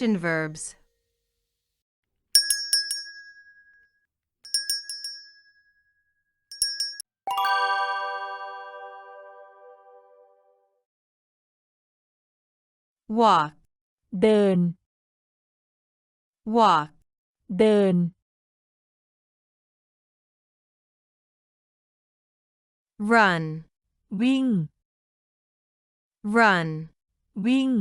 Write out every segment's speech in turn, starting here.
Action verbs. Walk, เดิน walk, เดิน run, วิ่ง run, วิ่ง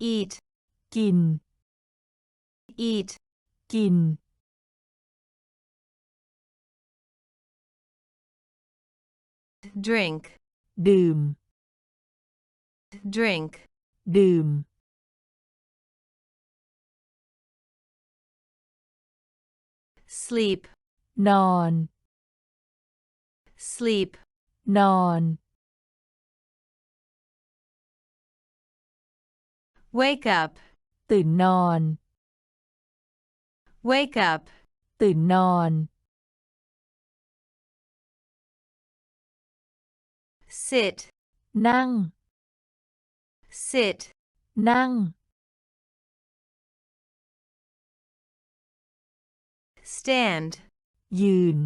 eat, กิน eat, กิน drink, ดื่ม drink, ดื่ม sleep, นอน sleep, นอน wake up, ตื่นนอน wake up, ตื่นนอน sit, นั่ง sit, นั่ง stand, ยืน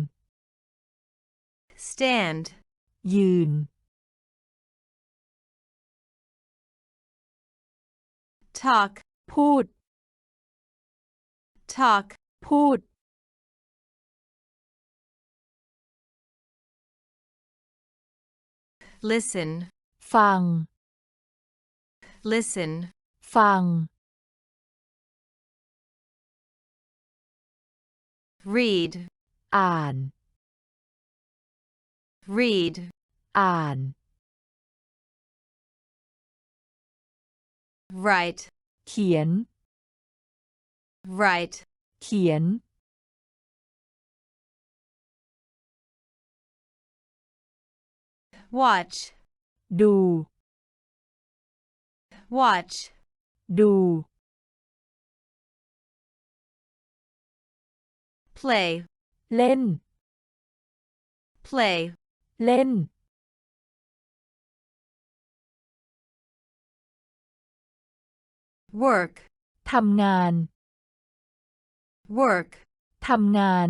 stand, ยืน talk, พูด talk, พูด listen, ฟัง listen, ฟัง read, อ่าน read, อ่าน write, เขียน write, เขียน watch, ดู watch, ดู play, เล่น play, เล่น work, ทำงาน work, ทำงาน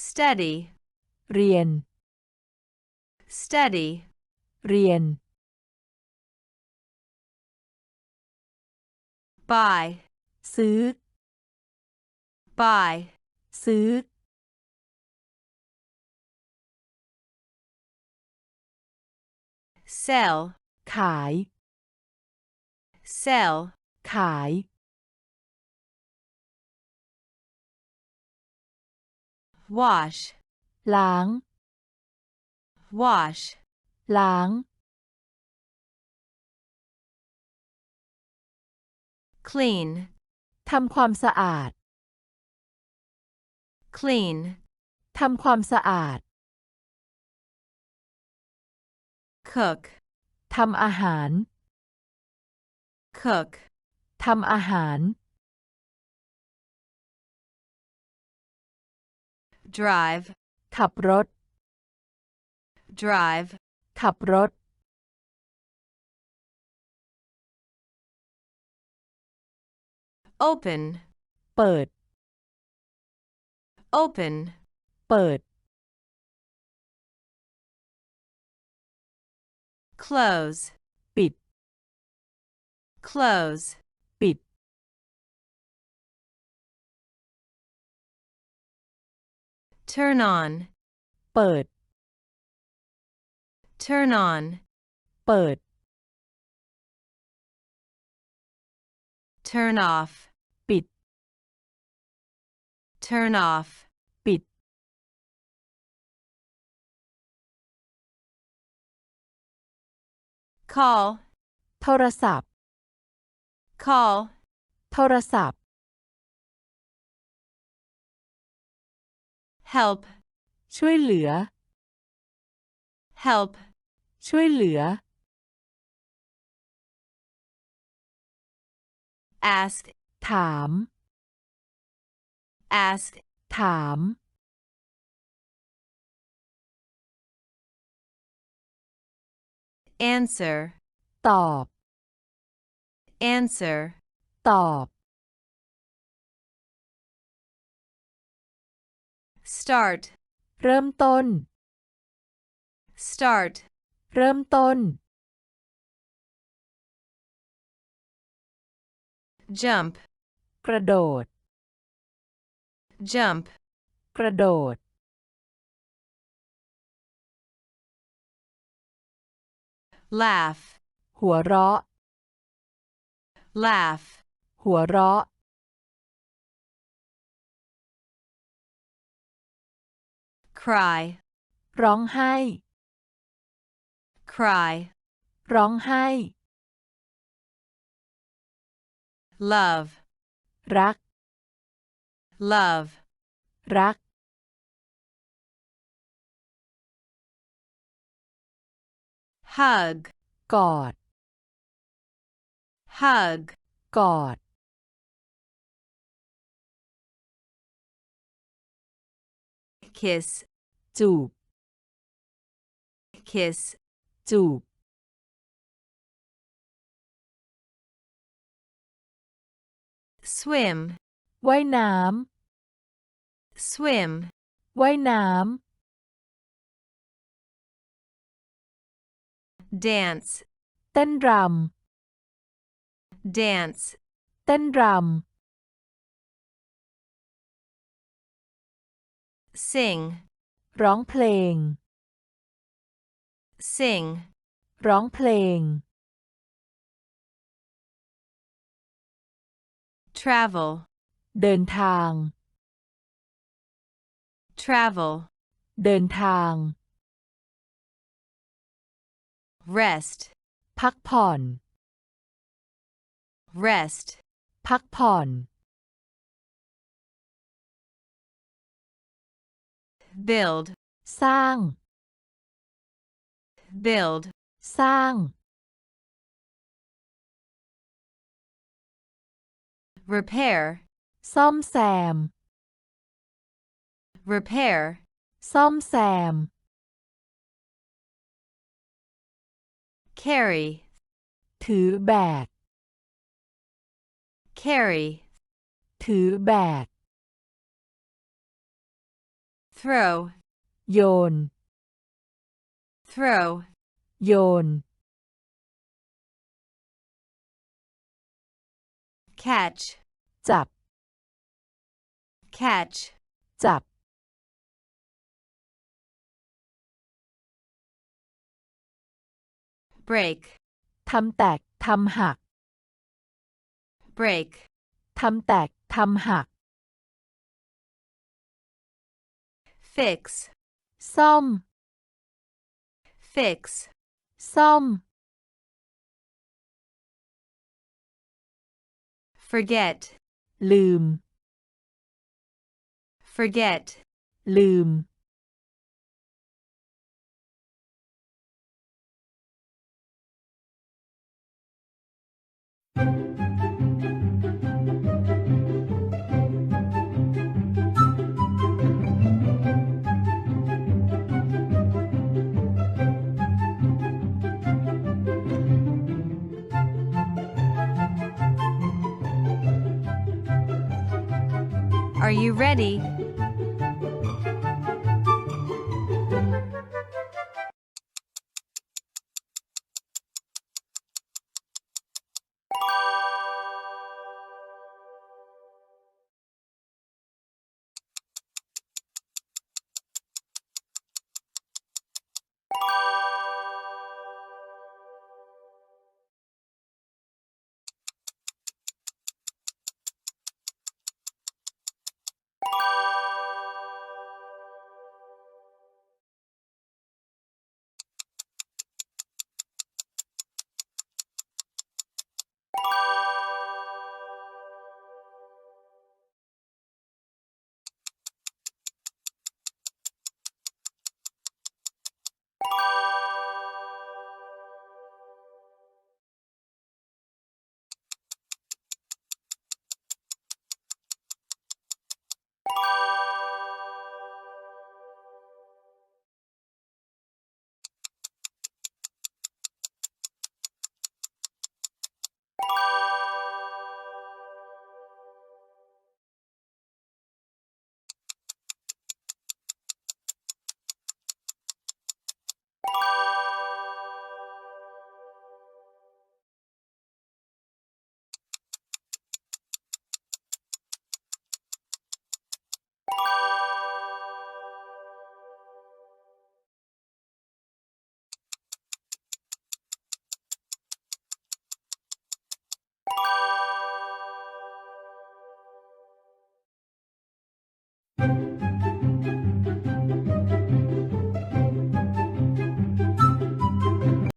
study, เรียน study, เรียน buy, ซื้อ buy, ซื้อ sell, ขาย sell, ขาย wash, ล้าง wash, ล้าง clean, ทำความสะอาด clean, ทำความสะอาด cook, ทำอาหาร cook, ทำอาหาร drive, ขับรถ drive, ขับรถ open, เปิด open, เปิด close, ปิด close, ปิด turn on, เปิด turn on, เปิด turn off, ปิด turn off, ปิด call, โทรศัพท์ call, โทรศัพท์ help, ช่วยเหลือ help, ช่วยเหลือ ask, ถาม ask, ถาม answer, ตอบ answer, ตอบ start, เริ่มต้น start, เริ่มต้น jump, กระโดด jump, กระโดด laugh, หัวเราะ laugh, หัวเราะ cry, ร้องไห้ cry, ร้องไห้ love, รัก love, รัก hug, กอด hug, กอด kiss, จูบ kiss, จูบ swim, ว่ายน้ swim, ำ ว่ายน้ dance, ำ เต้นร dance, ำ เต้นร sing, ำ ร้องเพลง sing, ร้องเพลง travel, เดินทาง travel, เดินทาง rest, พักผ่อน rest, พักผ่อน build, สร้าง build, สร้าง repair, ซ่อมแซม repair, ซ่อมแซม carry, ถือแบก carry, ถือแบก throw, โยน throw, โยน catch, จับ catch, จับ break, ทำแตก ทำหัก break, ทำแตก ทำหัก fix, ซ่อม fix, ซ่อม forget, ลืม forget, ลืม Are you ready?